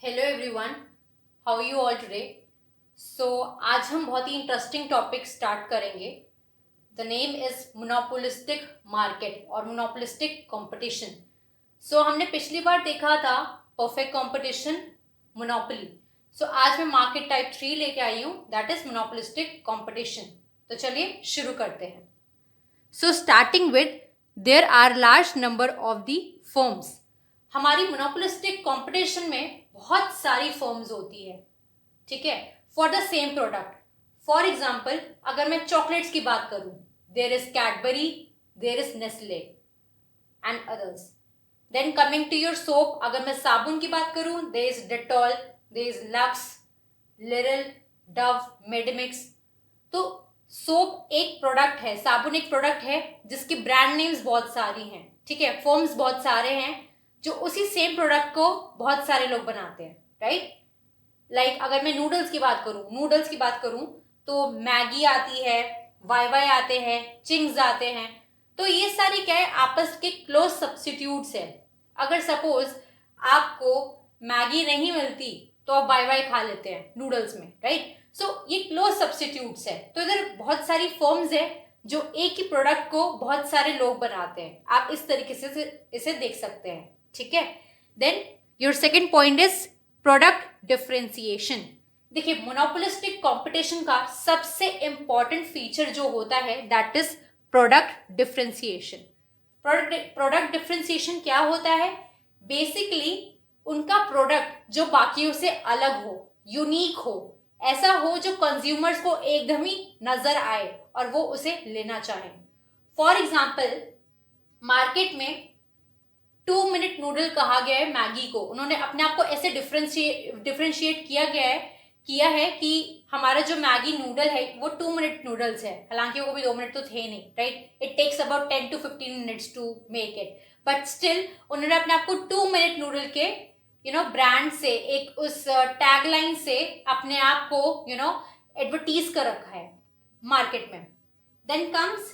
Hello everyone, how you all today. So आज हम बहुत ही इंटरेस्टिंग टॉपिक स्टार्ट करेंगे। The name is monopolistic market और मोनोपोलिस्टिक कंपटीशन। सो हमने पिछली बार देखा था परफेक्ट कंपटीशन, मोनोपोली। सो आज मैं मार्केट टाइप 3 लेके आई हूँ, दैट इज मोनोपोलिस्टिक कंपटीशन। तो चलिए शुरू करते हैं। So starting with there are large number of the firms. हमारी मोनोपोलिस्टिक कंपटीशन में बहुत सारी फर्म्स होती है, ठीक है, for the same product. For example अगर मैं चॉकलेट्स की बात करूं, there is Cadbury, there is Nestle and others. Then coming to your soap, अगर मैं साबुन की बात करूं, there is Dettol, there is Lux, Liril, Dove, Medimix. तो सोप एक प्रोडक्ट है, साबुन एक प्रोडक्ट है जिसकी ब्रांड नेम्स बहुत सारी हैं, ठीक है, फर्म्स बहुत सारे हैं जो उसी सेम प्रोडक्ट को बहुत सारे लोग बनाते हैं, राइट। लाइक अगर मैं नूडल्स की बात करूं तो मैगी आती है, वाई वाई आते हैं, चिंग्स आते हैं। तो ये सारी क्या है, आपस के क्लोज सब्स्टिट्यूट्स है। अगर सपोज आपको मैगी नहीं मिलती तो आप वाई वाई खा लेते हैं नूडल्स में, राइट। सो ये क्लोज सब्स्टिट्यूट्स है। तो इधर बहुत सारी फर्म्स है जो एक ही प्रोडक्ट को बहुत सारे लोग बनाते हैं। आप इस तरीके से इसे देख सकते हैं, ठीक है। Then your second point is product differentiation. देखिए, मोनोपोलिस्टिक कंपटीशन का सबसे इंपॉर्टेंट फीचर जो होता है that is product differentiation. Product differentiation क्या होता है? बेसिकली उनका प्रोडक्ट जो बाकियों से अलग हो, यूनिक हो, ऐसा हो जो कंज्यूमर्स को एकदम ही नजर आए और वो उसे लेना चाहें। फॉर एग्जाम्पल मार्केट में 2 मिनट नूडल कहा गया है मैगी को। उन्होंने अपने आप को ऐसे डिफरेंशिएट किया है कि हमारा जो मैगी नूडल है वो 2 मिनट नूडल्स है, हालांकि वो भी 2 मिनट तो थे नहीं, right. It takes about 10 to 15 minutes to make it, but still उन्होंने अपने आप को 2 मिनट नूडल के ब्रांड से, एक उस टैगलाइन से अपने आप को एडवर्टीज कर रखा है मार्केट में। देन कम्स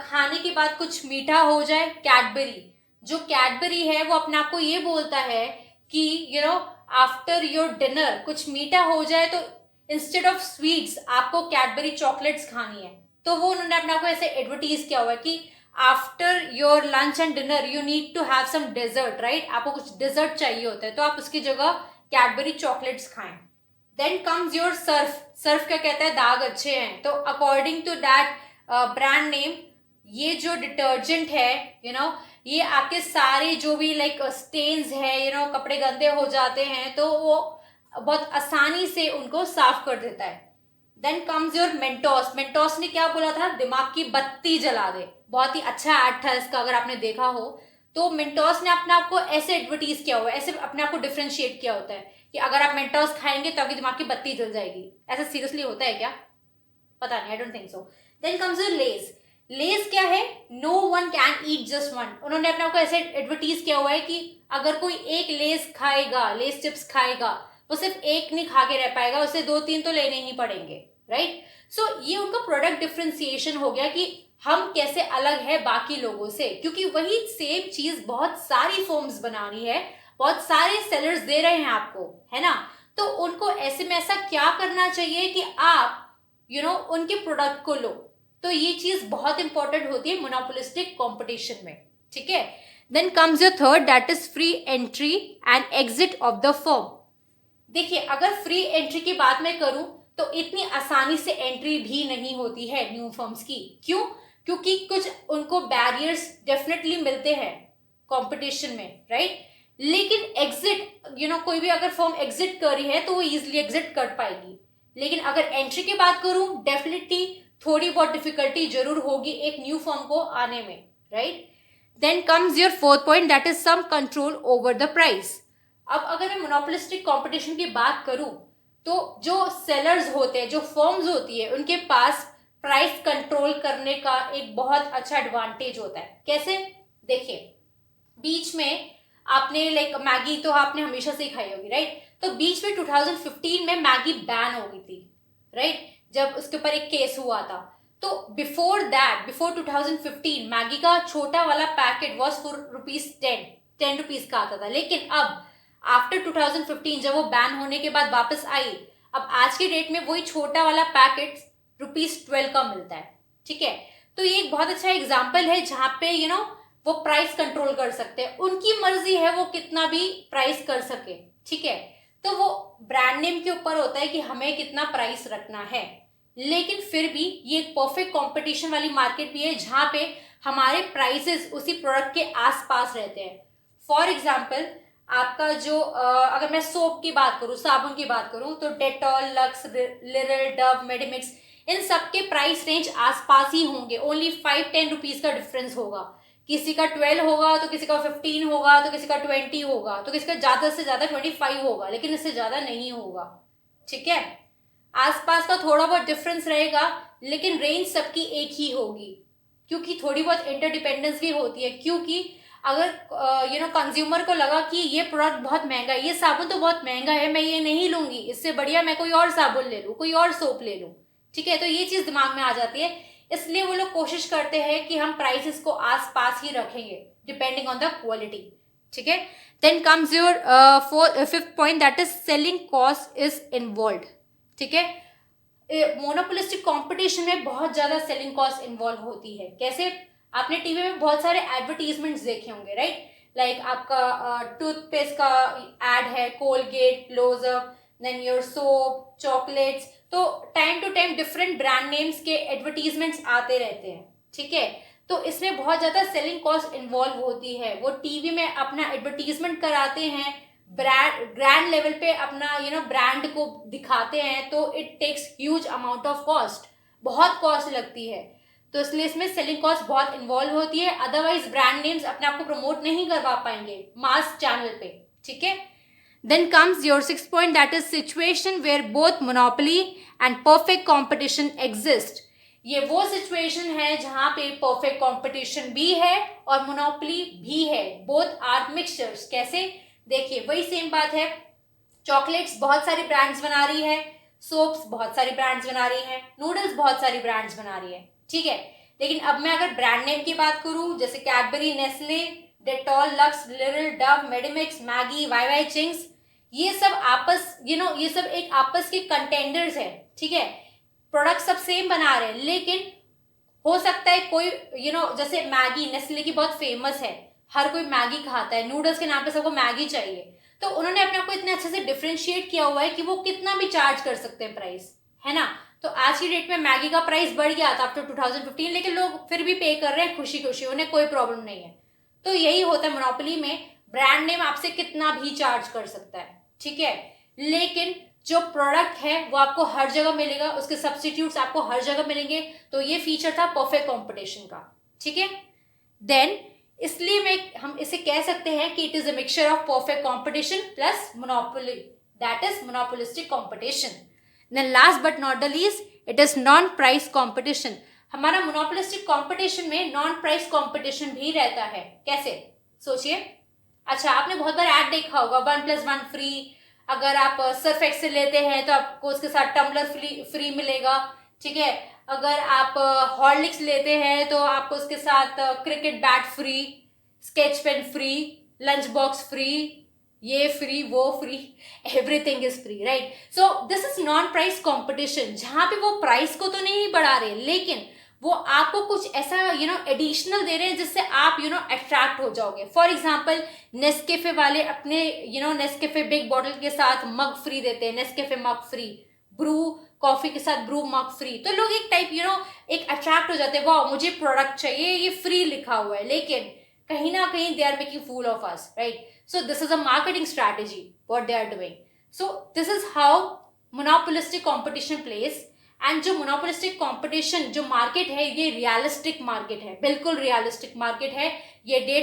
खाने के बाद कुछ मीठा हो जाए, कैडबरी। जो कैडबरी है वो अपने आप को ये बोलता है कि आफ्टर योर डिनर कुछ मीठा हो जाए तो इंस्टेड ऑफ स्वीट्स आपको कैडबरी चॉकलेट्स खानी है। तो वो उन्होंने अपने आप को ऐसे एडवर्टीज किया हुआ है कि after your lunch and dinner you need to have some dessert, right. आपको कुछ डेजर्ट चाहिए होता है तो आप उसकी जगह कैडबरी चॉकलेट्स खाएं। Then comes your Surf. Surf क्या कहता है? दाग अच्छे हैं। तो according to that brand name, ये जो डिटर्जेंट है ये आपके सारे जो भी लाइक स्टेन्स है, कपड़े गंदे हो जाते हैं तो वो बहुत आसानी से उनको साफ कर देता है। Then comes your Mentos. Mentos ने क्या बोला था? दिमाग की बत्ती जला दे। बहुत ही अच्छा ऐड था इसका, अगर आपने देखा हो तो। मेंटोस ने अपने आप को ऐसे एडवर्टीज किया हुआ है, ऐसे अपने आप को डिफरेंशिएट किया होता है कि अगर आप मेंटोस खाएंगे तो आपकी दिमाग की बत्ती जल जाएगी। ऐसा सीरियसली होता है क्या? पता नहीं, I don't think so. Then comes your Lay's. Lay's क्या है? No one can eat just one. उन्होंने अपने आप को ऐसे एडवर्टीज किया हुआ है कि अगर कोई एक लेस खाएगा, लेस चिप्स खाएगा, वो सिर्फ एक नहीं खा के रह पाएगा, उसे 2-3 तो लेने ही पड़ेंगे, राइट। सो ये उनका प्रोडक्ट डिफरेंशिएशन हो गया कि हम कैसे अलग है बाकी लोगों से, क्योंकि वही सेम चीज बहुत सारी फर्म्स बना रही है, बहुत सारे सेलर्स दे रहे हैं आपको, है ना। तो उनको ऐसे में ऐसा क्या करना चाहिए कि आप उनके प्रोडक्ट को लो। तो ये चीज बहुत इंपॉर्टेंट होती है मोनोपोलिस्टिक कंपटीशन में, ठीक है। Then comes your third, that is free entry and exit of the firm. देखिए, अगर फ्री एंट्री की बात मैं करूं तो इतनी आसानी से एंट्री भी नहीं होती है न्यू फर्म्स की। क्यों? क्योंकि कुछ उनको बैरियर्स डेफिनेटली मिलते हैं कंपटीशन में, राइट। लेकिन एग्जिट कोई भी अगर फर्म एग्जिट कर रही है तो वो इजिली एग्जिट कर पाएगी। लेकिन अगर एंट्री की बात करूं, डेफिनेटली थोड़ी बहुत डिफिकल्टी जरूर होगी एक न्यू फर्म को आने में, right. Then comes your fourth point, that is some control over the price. अब अगर मैं मोनोपोलिस्टिक कंपटीशन की बात करूं तो जो सेलर्स होते हैं, जो फर्म्स होती है, उनके पास प्राइस कंट्रोल करने का एक बहुत अच्छा एडवांटेज होता है। कैसे? देखिए, बीच में आपने लाइक मैगी तो आपने हमेशा से ही खाई होगी, राइट। तो बीच में 2015 में मैगी बैन हो गई थी, राइट, जब उसके ऊपर एक केस हुआ था। तो बिफोर 2015 मैगी का छोटा वाला पैकेट वॉज फॉर ₹10 10 रुपीज का आता था। लेकिन अब आफ्टर 2015 जब वो बैन होने के बाद वापस आई, अब आज के डेट में वही छोटा वाला पैकेट ₹12 का मिलता है। ठीक है, तो ये एक बहुत अच्छा एग्जाम्पल है जहाँ पे वो प्राइस कंट्रोल कर सकते हैं, उनकी मर्जी है वो कितना भी प्राइस कर सके। ठीक है, तो वो ब्रांड नेम के ऊपर होता है कि हमें कितना प्राइस रखना है, लेकिन फिर भी ये एक परफेक्ट कंपटीशन वाली मार्केट भी है जहाँ पे हमारे प्राइसेस उसी प्रोडक्ट के आसपास रहते हैं। फॉर एग्जाम्पल आपका जो अगर मैं सोप की बात करूँ, साबुन की बात करूँ, तो Dettol, Lux, Liril, Dove, Medimix, इन सब के प्राइस रेंज आसपास ही होंगे। ओनली 5-10 रुपीज का डिफरेंस होगा। किसी का 12 होगा तो किसी का 15 होगा तो किसी का 20 होगा तो किसी का ज्यादा से ज्यादा 25 होगा, लेकिन इससे ज्यादा नहीं होगा। ठीक है, आसपास का थोड़ा बहुत डिफरेंस रहेगा, लेकिन रेंज सबकी एक ही होगी, क्योंकि थोड़ी बहुत इंटरडिपेंडेंस भी होती है। क्योंकि अगर कंज्यूमर को लगा कि ये प्रोडक्ट बहुत महंगा है, ये साबुन तो बहुत महंगा है, मैं ये नहीं लूंगी, इससे बढ़िया मैं कोई और साबुन ले लूँ, कोई और सोप ले लूँ। ठीक है, तो ये चीज दिमाग में आ जाती है, इसलिए वो लोग कोशिश करते हैं कि हम प्राइसेस को आस पास ही रखेंगे डिपेंडिंग ऑन द क्वालिटी। ठीक है, then comes your fifth point, that is selling cost is involve. ठीक है, मोनोपोलिस्टिक कंपटीशन में बहुत ज्यादा सेलिंग कॉस्ट इन्वॉल्व होती है। कैसे? आपने टीवी में बहुत सारे एडवर्टीजमेंट्स देखे होंगे, राइट? लाइक आपका टूथपेस्ट का एड है, Colgate, Closeup, then your soap, chocolates, तो time to time different brand names के एडवर्टीजमेंट्स आते रहते हैं। ठीक है, तो इसमें बहुत ज्यादा सेलिंग कॉस्ट इन्वॉल्व होती है। वो टीवी में अपना एडवर्टीजमेंट कराते हैं, ब्रांड लेवल पे अपना ब्रांड को दिखाते हैं, तो it takes huge amount of cost, बहुत कॉस्ट लगती है। तो इसलिए इसमें सेलिंग कॉस्ट बहुत इन्वॉल्व होती है, अदरवाइज ब्रांड नेम्स अपने आप को प्रमोट नहीं करवा पाएंगे मास चैनल पे। ठीक है, then comes your sixth point, that is situation where both monopoly and perfect competition exist. ये वो सिचुएशन है जहां पे परफेक्ट कॉम्पिटिशन भी है और मोनोपोली भी है, बोथ आर मिक्सचर्स। कैसे? देखिए, वही सेम बात है, चॉकलेट्स बहुत सारी ब्रांड्स बना रही है, सोप्स बहुत सारी ब्रांड्स बना रही है, नूडल्स बहुत सारी ब्रांड्स बना रही है। ठीक है, लेकिन अब मैं अगर ब्रांड नेम की बात करूं, जैसे Cadbury, Nestle, Dettol, Lux, Liril, Dove, Medimix, Maggi, Wai Wai Ching's, ये सब आपस ये सब एक आपस के कंटेंडर्स है। ठीक है, प्रोडक्ट सब सेम बना रहे हैं, लेकिन हो सकता है कोई जैसे मैगी नेस्ले की बहुत फेमस है, हर कोई मैगी खाता है, नूडल्स के नाम पे सबको मैगी चाहिए, तो उन्होंने अपने आप को इतने अच्छे से डिफरेंशिएट किया हुआ है कि वो कितना भी चार्ज कर सकते हैं प्राइस, है ना? तो आज की डेट में मैगी का प्राइस बढ़ गया था आफ्टर 2015, लेकिन लोग फिर भी पे कर रहे हैं खुशी खुशी, उन्हें कोई प्रॉब्लम नहीं है। तो यही होता है मोनोपोली में, ब्रांड नेम आपसे कितना भी चार्ज कर सकता है। ठीक है, लेकिन जो प्रोडक्ट है वो आपको हर जगह मिलेगा, उसके सब्स्टिट्यूट्स आपको हर जगह मिलेंगे। तो ये फीचर था परफेक्ट कंपटीशन का। ठीक है, देन इसलिए हम इसे कह सकते हैं कि it is a mixture of perfect competition plus monopoly, that is monopolistic competition. Then last but not the least, it is non price competition. हमारा मोनोपोलिस्टिक कंपटीशन में नॉन प्राइस कंपटीशन भी रहता है। कैसे? सोचिए, अच्छा आपने बहुत बार ऐड देखा होगा 1+1 फ्री, अगर आप सर्फ एक्सेल लेते हैं तो आपको उसके साथ टम्बलर फ्री मिलेगा। ठीक है, अगर आप हॉर्लिक्स लेते हैं तो आपको उसके साथ cricket bat free, sketch pain free, lunch box free, ये फ्री, वो free, everything is free, right? So this is non price competition, जहां पे वो प्राइस को तो नहीं बढ़ा रहे, लेकिन वो आपको कुछ ऐसा एडिशनल दे रहे हैं जिससे आप अट्रैक्ट हो जाओगे। फॉर एग्जाम्पल, नेस्कैफे वाले अपने नेस्कैफे बिग बॉटल के साथ मग फ्री देते हैं, नेस्कैफे मग फ्री, ब्रू कॉफी के साथ ब्रू मग फ्री, तो लोग एक टाइप एक अट्रैक्ट हो जाते हैं, वाह मुझे प्रोडक्ट चाहिए, ये फ्री लिखा हुआ है, लेकिन कहीं ना कहीं they are making fool of us, right? So this is a marketing strategy what they are doing. So this is how monopolistic competition place. And जो मोनोपोलिस्टिक कंपटीशन जो मार्केट है, ये रियलिस्टिक मार्केट है, बिल्कुल रियलिस्टिक मार्केट है। ये day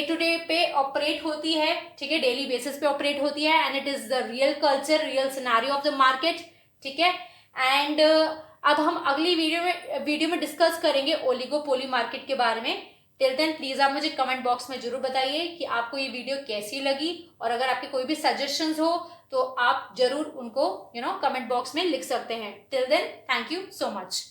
to day पे operate होती है। ठीक है, डेली बेसिस पे ऑपरेट होती है, and it is the real culture, real scenario of the market. ठीक है, एंड अब हम अगली वीडियो में डिस्कस करेंगे ओलिगोपोली मार्केट के बारे में। टिल देन प्लीज आप मुझे कमेंट बॉक्स में जरूर बताइए कि आपको ये वीडियो कैसी लगी, और अगर आपके कोई भी सजेशंस हो तो आप जरूर उनको कमेंट बॉक्स में लिख सकते हैं। Till then, thank you so much.